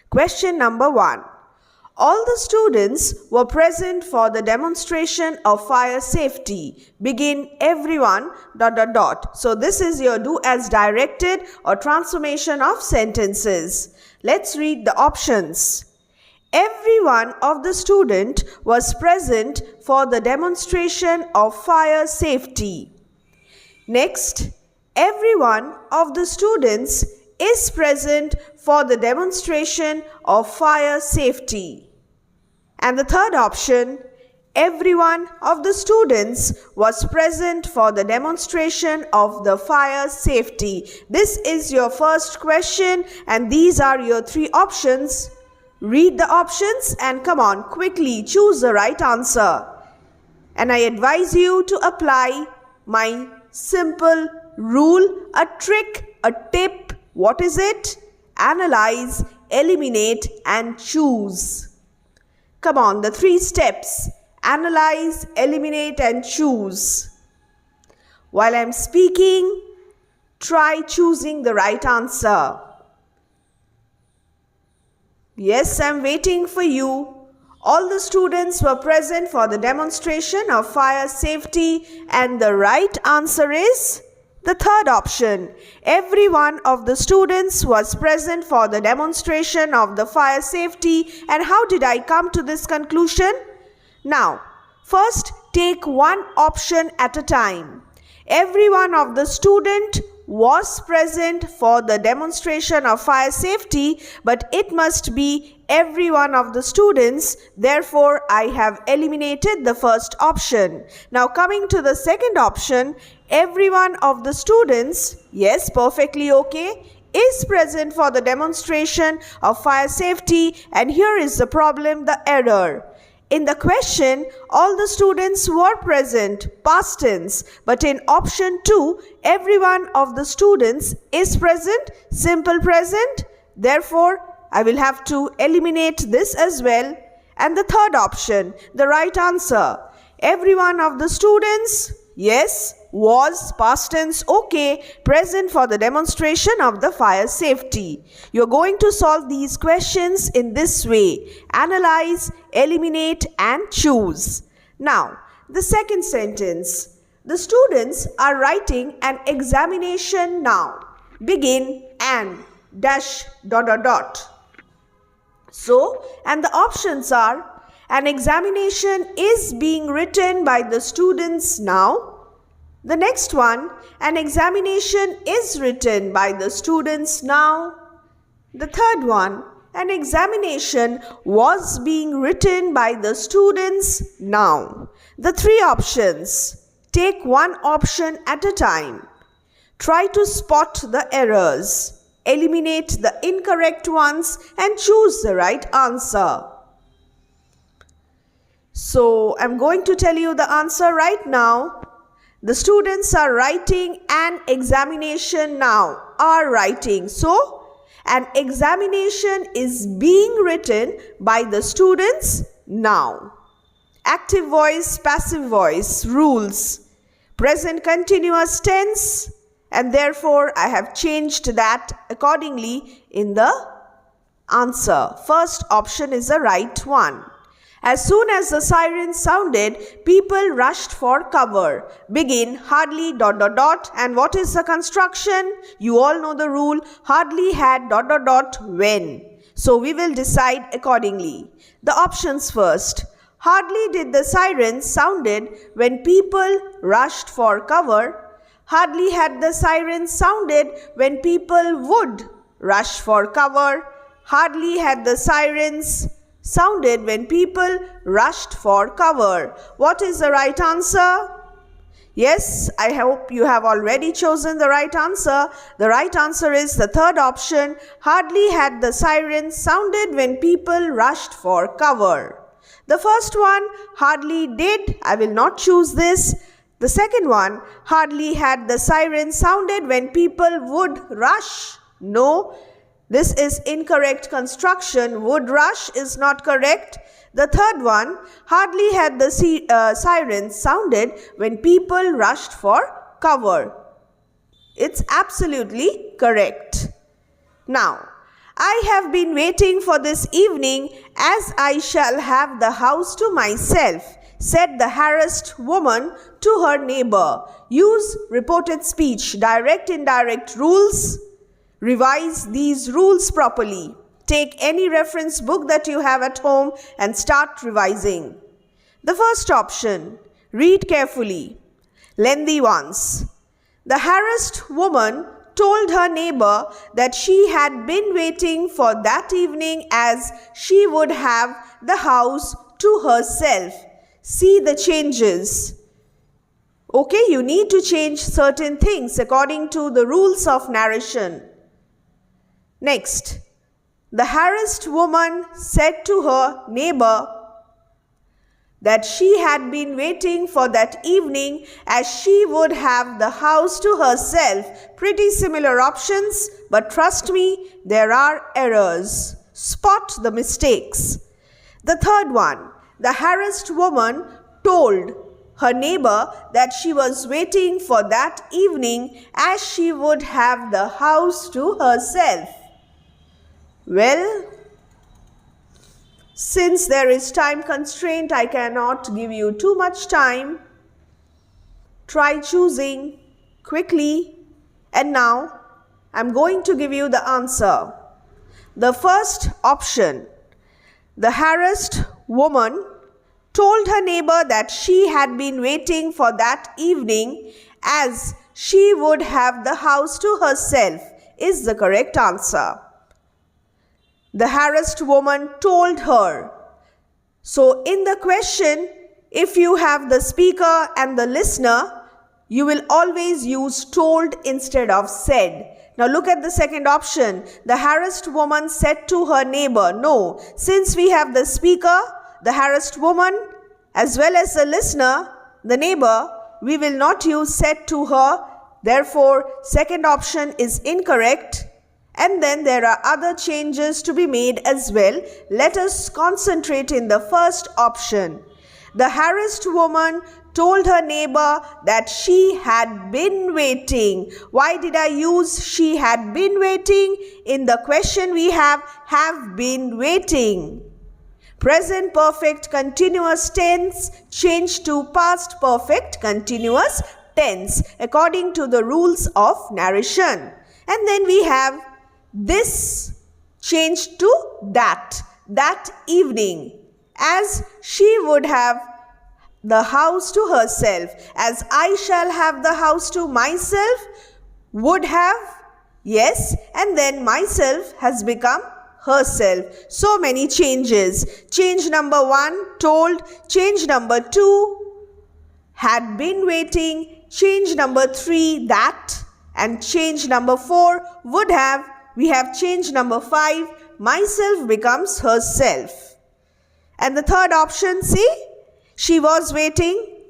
Question number 1. All the students were present for the demonstration of fire safety. Begin everyone ... So this is your do as directed or transformation of sentences. Let's read the options. Every one of the student was present for the demonstration of fire safety. Next, every one of the students is present for the demonstration of fire safety. And the third option, every one of the students was present for the demonstration of the fire safety. This is your first question and these are your 3 options. Read the options and come on, quickly choose the right answer. And I advise you to apply my simple rule, a trick, a tip. What is it? Analyze, eliminate and choose. Come on, the 3 steps. Analyze, eliminate and choose. While I am speaking, try choosing the right answer. Yes, I am waiting for you. All the students were present for the demonstration of fire safety and the right answer is the third option. Every one of the students was present for the demonstration of the fire safety. And how did I come to this conclusion? Now, first take one option at a time. Every one of the student was present for the demonstration of fire safety, but it must be every one of the students. Therefore, I have eliminated the first option. Now coming to the second option, every one of the students, yes, perfectly okay, is present for the demonstration of fire safety. And here is the problem, the error. In the question, all the students were present, past tense, but in option 2, every one of the students is present, simple present. Therefore, I will have to eliminate this as well. And the third option, the right answer, every one of the students, yes, was, past tense, okay, present for the demonstration of the fire safety. You are going to solve these questions in this way. Analyze, eliminate and choose. Now, the second sentence. The students are writing an examination now. Begin and ... So, and the options are, an examination is being written by the students now. The next one, an examination is written by the students now. The third one, an examination was being written by the students now. The 3 options. Take one option at a time. Try to spot the errors. Eliminate the incorrect ones and choose the right answer. So, I'm going to tell you the answer right now. The students are writing an examination now, are writing. So, an examination is being written by the students now. Active voice, passive voice, rules. Present continuous tense, and therefore I have changed that accordingly in the answer. First option is the right one. As soon as the siren sounded, people rushed for cover. Begin hardly ... and what is the construction? You all know the rule, hardly had ... when. So we will decide accordingly. The options first. Hardly did the siren sounded when people rushed for cover. Hardly had the siren sounded when people would rush for cover. Hardly had the sirens sounded when people rushed for cover. What is the right answer? Yes, I hope you have already chosen the right answer. The right answer is the third option. Hardly had the siren sounded when people rushed for cover. The first one, hardly did. I will not choose this. The second one, hardly had the siren sounded when people would rush. No. This is incorrect construction. Would rush is not correct. The third one, hardly had the siren sounded when people rushed for cover. It's absolutely correct. Now, I have been waiting for this evening, as I shall have the house to myself, said the harassed woman to her neighbor. Use reported speech, direct, indirect rules. Revise these rules properly. Take any reference book that you have at home and start revising. The first option, read carefully. Lengthy ones. The harassed woman told her neighbor that she had been waiting for that evening, as she would have the house to herself. See the changes. Okay, you need to change certain things according to the rules of narration. Next, the harassed woman said to her neighbor that she had been waiting for that evening, as she would have the house to herself. Pretty similar options, but trust me, there are errors. Spot the mistakes. The third one, the harassed woman told her neighbor that she was waiting for that evening, as she would have the house to herself. Well, since there is time constraint, I cannot give you too much time. Try choosing quickly. And now, I'm going to give you the answer. The first option, the harassed woman told her neighbor that she had been waiting for that evening, as she would have the house to herself, is the correct answer. The harassed woman told her. So in the question, if you have the speaker and the listener, you will always use told instead of said. Now look at the second option. The harassed woman said to her neighbor. No, since we have the speaker, the harassed woman, as well as the listener, the neighbor, we will not use said to her. Therefore, second option is incorrect. And then there are other changes to be made as well. Let us concentrate in the first option. The harassed woman told her neighbor that she had been waiting. Why did I use she had been waiting? In the question we have been waiting. Present perfect continuous tense changed to past perfect continuous tense according to the rules of narration. And then we have this changed to that evening, as she would have the house to herself, as I shall have the house to myself, would have, yes, and then myself has become herself. So many changes. Change number 1, told. Change number 2, had been waiting. Change number 3, that. And change number 4, would have. We have change number 5, myself becomes herself. And the third option, see, she was waiting.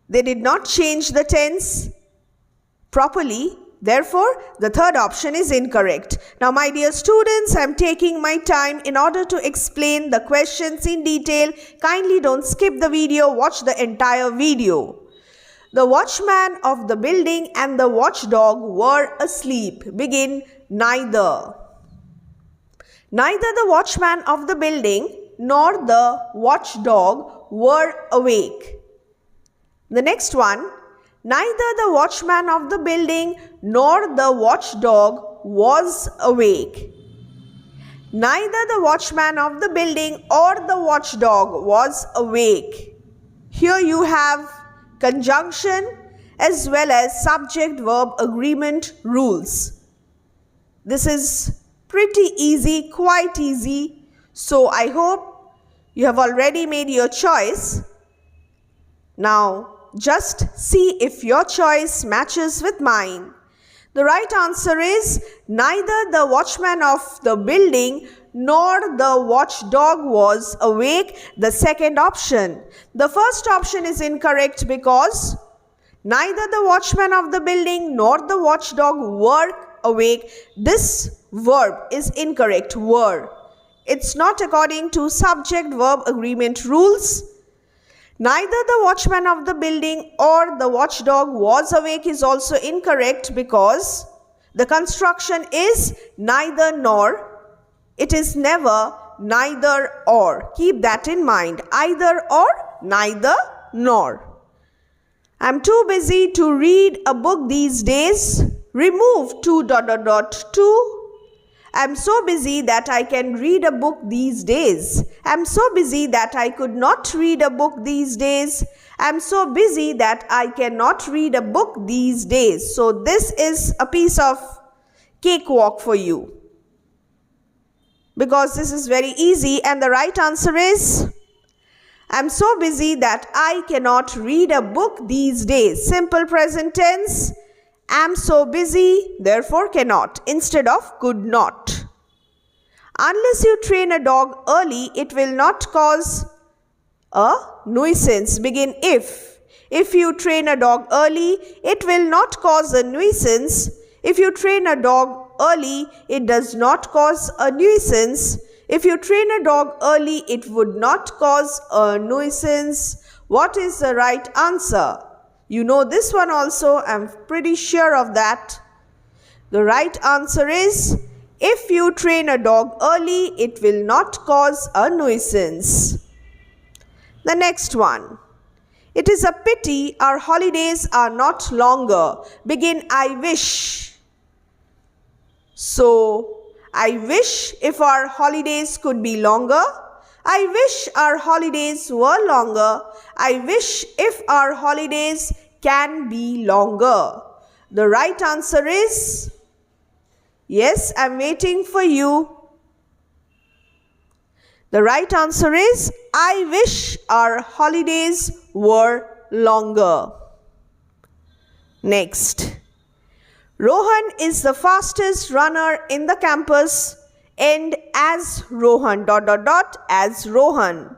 They did not change the tense properly. Therefore, the third option is incorrect. Now, my dear students, I am taking my time in order to explain the questions in detail. Kindly don't skip the video, watch the entire video. The watchman of the building and the watchdog were asleep. Begin. Neither. Neither the watchman of the building nor the watchdog were awake. The next one. Neither the watchman of the building nor the watchdog was awake. Neither the watchman of the building or the watchdog was awake. Here you have conjunction as well as subject-verb agreement rules. This is pretty easy, quite easy. So I hope you have already made your choice. Now, just see if your choice matches with mine. The right answer is neither the watchman of the building nor the watchdog was awake. The second option. The first option is incorrect because neither the watchman of the building nor the watchdog were awake. This verb is incorrect, were. It's not according to subject-verb agreement rules. Neither the watchman of the building or the watchdog was awake is also incorrect because the construction is neither nor. It is never neither or. Keep that in mind. Either or, neither nor. I'm too busy to read a book these days. Remove to. I'm so busy that I can read a book these days. I'm so busy that I could not read a book these days. I'm so busy that I cannot read a book these days. So this is a piece of cakewalk for you, because this is very easy, and the right answer is I'm so busy that I cannot read a book these days. Simple present tense. Am so busy, therefore cannot, instead of could not. Unless you train a dog early, it will not cause a nuisance. Begin if. If you train a dog early, it will not cause a nuisance. If you train a dog early, it does not cause a nuisance. If you train a dog early, it would not cause a nuisance. What is the right answer? You know this one also, I'm pretty sure of that. The right answer is, if you train a dog early, it will not cause a nuisance. The next one. It is a pity our holidays are not longer. Begin I wish. So, I wish if our holidays could be longer. I wish our holidays were longer. I wish if our holidays can be longer. The right answer is, yes, I'm waiting for you. The right answer is, I wish our holidays were longer. Next. Rohan is the fastest runner in the campus. End as Rohan, as Rohan.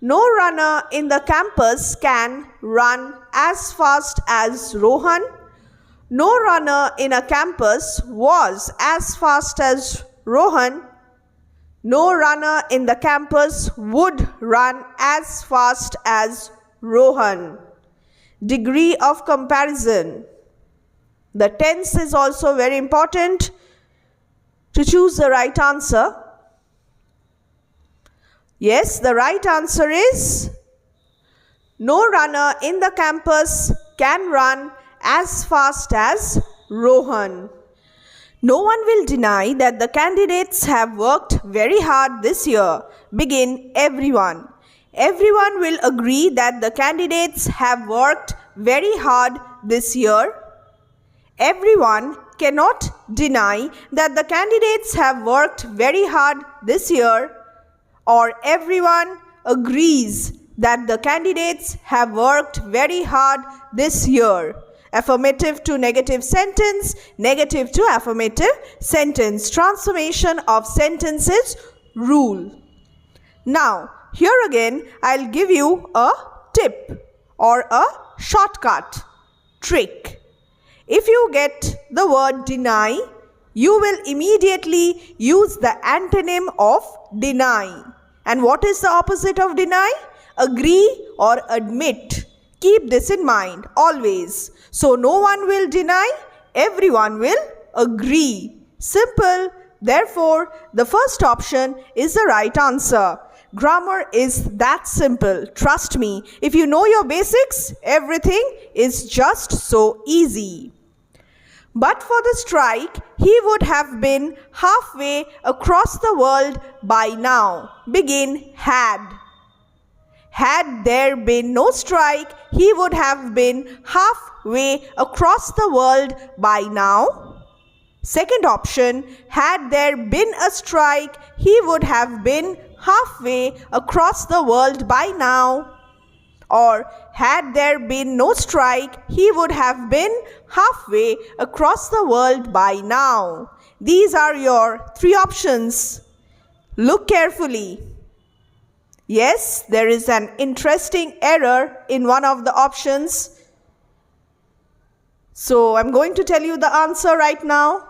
No runner in the campus can run as fast as Rohan. No runner in a campus was as fast as Rohan. No runner in the campus would run as fast as Rohan. Degree of comparison. The tense is also very important to choose the right answer. Yes, the right answer is, no runner in the campus can run as fast as Rohan. No one will deny that the candidates have worked very hard this year. Begin everyone. Everyone will agree that the candidates have worked very hard this year. Everyone cannot deny that the candidates have worked very hard this year, or everyone agrees that the candidates have worked very hard this year. Affirmative to negative sentence, negative to affirmative sentence. Transformation of sentences rule. Now, here again, I'll give you a tip or a shortcut trick. If you get the word deny, you will immediately use the antonym of deny. And what is the opposite of deny? Agree or admit. Keep this in mind always. So no one will deny, everyone will agree. Simple. Therefore, the first option is the right answer. Grammar is that simple. Trust me, if you know your basics, everything is just so easy. But for the strike, he would have been halfway across the world by now. Begin had. Had there been no strike, he would have been halfway across the world by now. Second option, had there been a strike, he would have been halfway across the world by now. Or, had there been no strike, he would have been halfway across the world by now. These are your three options. Look carefully. Yes, there is an interesting error in one of the options. So, I'm going to tell you the answer right now.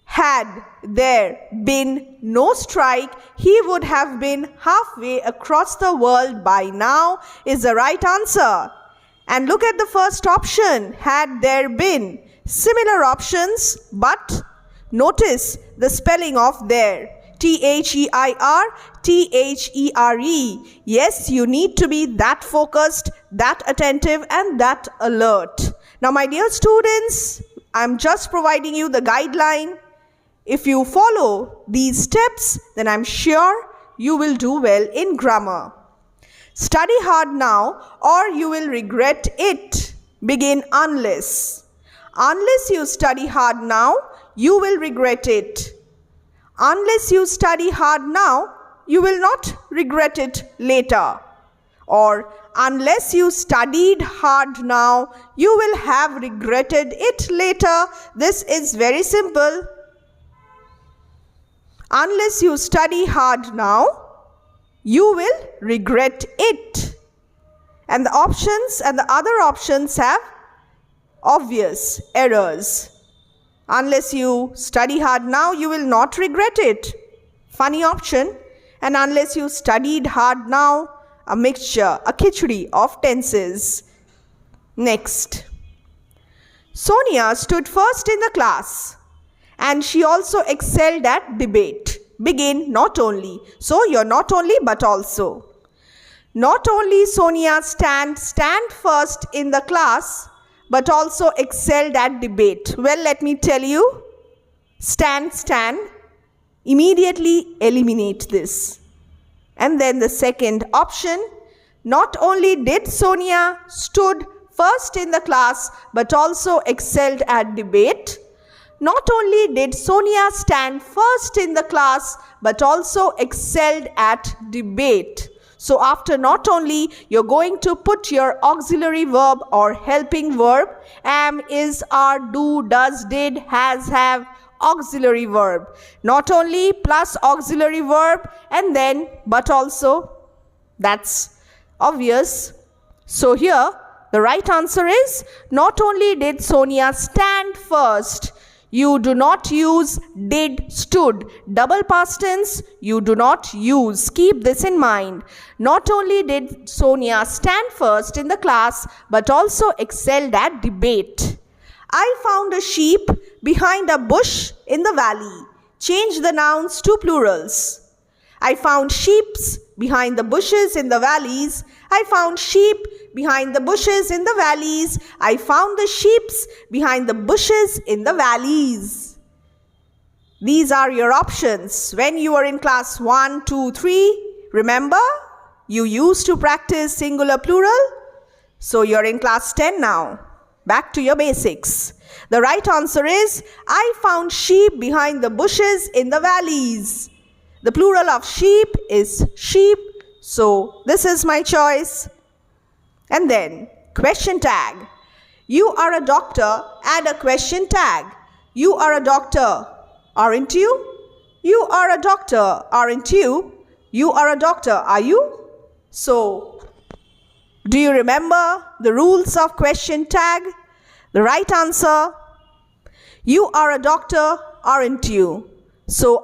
Had there been no strike, he would have been halfway across the world by now is the right answer. And look at the first option, had there been. Similar options, but notice the spelling of there. T-H-E-I-R, T-H-E-R-E. Yes, you need to be that focused, that attentive, and that alert. Now, my dear students, I'm just providing you the guideline. If you follow these steps, then I'm sure you will do well in grammar. Study hard now or you will regret it. Begin unless. Unless you study hard now, you will regret it. Unless you study hard now, you will not regret it later. Or unless you studied hard now, you will have regretted it later. This is very simple. Unless you study hard now, you will regret it. And the options and the other options have obvious errors. Unless you study hard now, you will not regret it. Funny option. And unless you studied hard now, a mixture, a khichdi of tenses. Next. Sonia stood first in the class and she also excelled at debate. Begin not only. So you're not only but also. Not only Sonia stand first in the class but also excelled at debate. Well, let me tell you, stand, immediately eliminate this. And then the second option, not only did Sonia stood first in the class but also excelled at debate. Not only did Sonia stand first in the class but also excelled at debate. So after not only, you're going to put your auxiliary verb or helping verb. Am, is, are, do, does, did, has, have, auxiliary verb. Not only plus auxiliary verb and then but also. That's obvious. So here the right answer is not only did Sonia stand first. You do not use did, stood. Double past tense, you do not use. Keep this in mind. Not only did Sonia stand first in the class, but also excelled at debate. I found a sheep behind a bush in the valley. Change the nouns to plurals. I found sheeps behind the bushes in the valleys. I found sheep behind the bushes in the valleys. I found the sheeps behind the bushes in the valleys. These are your options. When you were in class 1, 2, 3, remember, you used to practice singular plural. So you're in class 10 now. Back to your basics. The right answer is, I found sheep behind the bushes in the valleys. The plural of sheep is sheep. So this is my choice. And then question tag. You are a doctor, add a question tag. You are a doctor, aren't you? You are a doctor, aren't you? You are a doctor, are you? So, do you remember the rules of question tag? The right answer, you are a doctor, aren't you? So,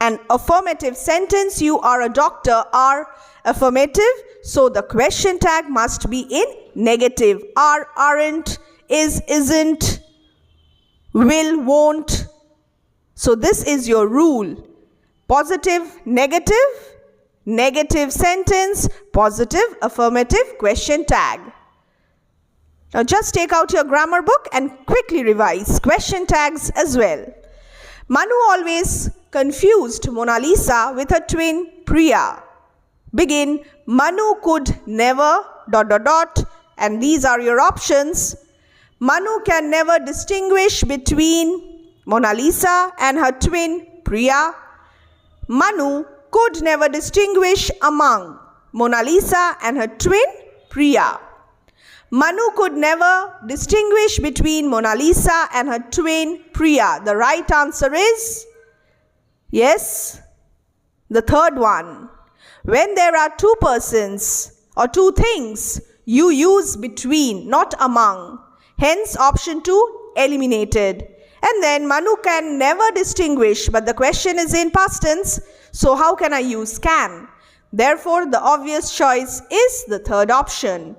an affirmative sentence, you are a doctor, are affirmative. So the question tag must be in negative. Are, aren't, is, isn't, will, won't. So this is your rule. Positive, negative sentence, positive, affirmative, question tag. Now just take out your grammar book and quickly revise question tags as well. Manu always confused Mona Lisa with her twin Priya. Begin, Manu could never ... and these are your options. Manu can never distinguish between Mona Lisa and her twin Priya. Manu could never distinguish among Mona Lisa and her twin Priya. Manu could never distinguish between Mona Lisa and her twin Priya. The right answer is yes, the third one. When there are two persons or two things, you use between, not among. Hence, option 2 eliminated. And then Manu can never distinguish, but the question is in past tense, so how can I use can? Therefore, the obvious choice is the third option.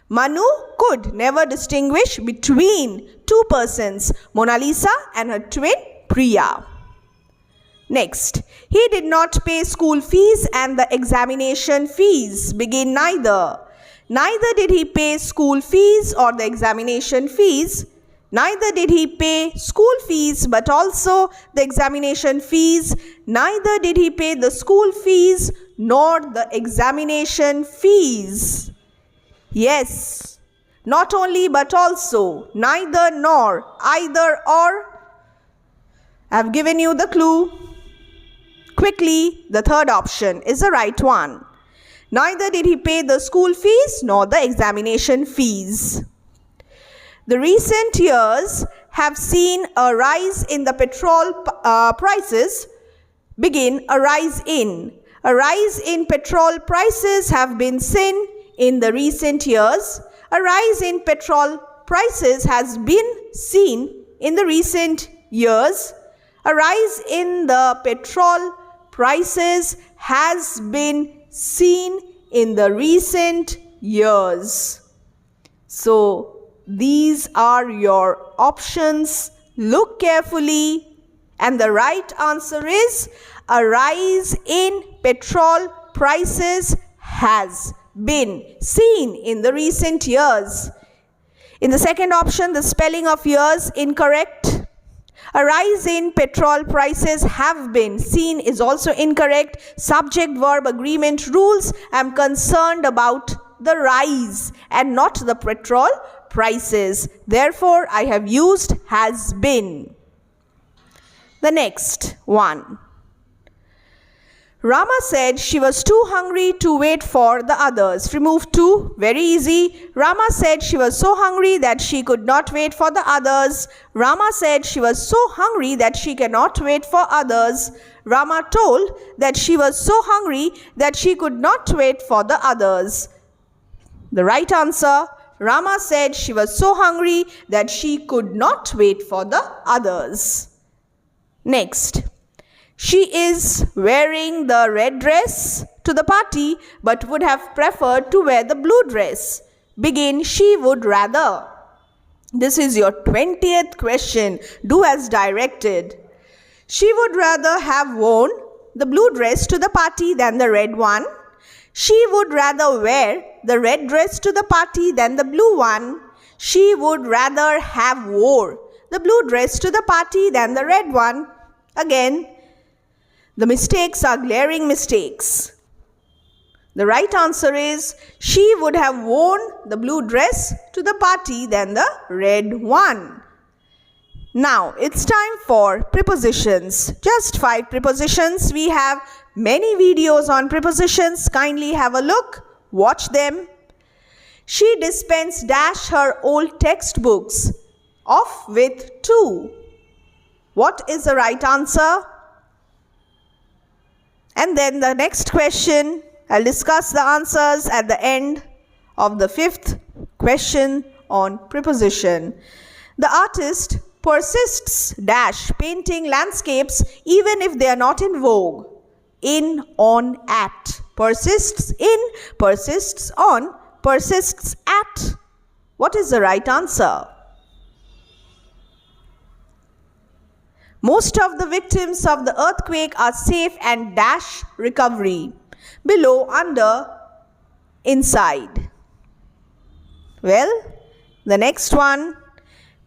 Manu could never distinguish between two persons, Mona Lisa and her twin Priya. Next, he did not pay school fees and the examination fees. Begin neither. Neither did he pay school fees or the examination fees. Neither did he pay school fees but also the examination fees. Neither did he pay the school fees nor the examination fees. Yes, not only but also, neither nor, either or. I have given you the clue. Quickly, the third option is the right one. Neither did he pay the school fees nor the examination fees. The recent years have seen a rise in the petrol prices. Begin a rise in. A rise in petrol prices have been seen in the recent years. A rise in petrol prices has been seen in the recent years. A rise in the petrol prices has been seen in the recent years. So, these are your options. Look carefully, and the right answer is a rise in petrol prices has been seen in the recent years. In the second option, the spelling of years incorrect. A rise in petrol prices have been seen is also incorrect. Subject-verb agreement rules. I am concerned about the rise and not the petrol prices. Therefore, I have used has been. The next one. Rama said she was too hungry to wait for the others. Remove two. Very easy. Rama said she was so hungry that she could not wait for the others. Rama said she was so hungry that she cannot wait for others. Rama told that she was so hungry that she could not wait for the others. The right answer, Rama said she was so hungry that she could not wait for the others. Next. She is wearing the red dress to the party but would have preferred to wear the blue dress. Begin, she would rather. This is your 20th question. Do as directed. She would rather have worn the blue dress to the party than the red one. She would rather wear the red dress to the party than the blue one. She would rather have wore the blue dress to the party than the red one. Again, the mistakes are glaring mistakes. The right answer is she would have worn the blue dress to the party than the red one. Now it's time for prepositions. Just 5 prepositions. We have many videos on prepositions. Kindly have a look. Watch them. She dispensed dash her old textbooks off with 2. What is the right answer? And then the next question, I'll discuss the answers at the end of the 5th question on preposition. The artist persists dash painting landscapes even if they are not in vogue. In, on, at. Persists in, persists on, persists at. What is the right answer? Most of the victims of the earthquake are safe and dash recovery. Below, under, inside. Well, the next one.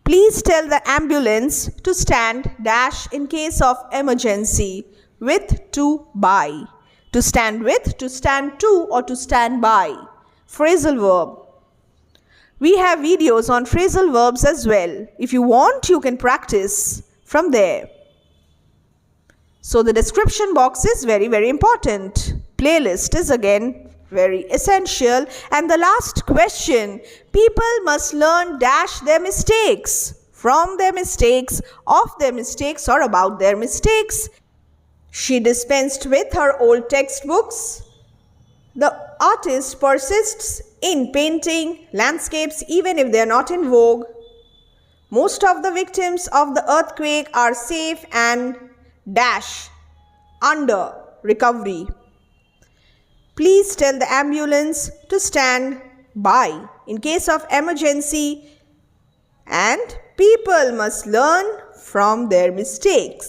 Please tell the ambulance to stand dash in case of emergency with to by. To stand with, to stand to, or to stand by. Phrasal verb. We have videos on phrasal verbs as well. If you want, you can practice from there. So the description box is very, very important. Playlist is again very essential. And the last question, people must learn dash their mistakes, from their mistakes, of their mistakes, or about their mistakes. She dispensed with her old textbooks. The artist persists in painting landscapes even if they are not in vogue. Most of the victims of the earthquake are safe and dash under recovery. Please tell the ambulance to stand by in case of emergency, and people must learn from their mistakes.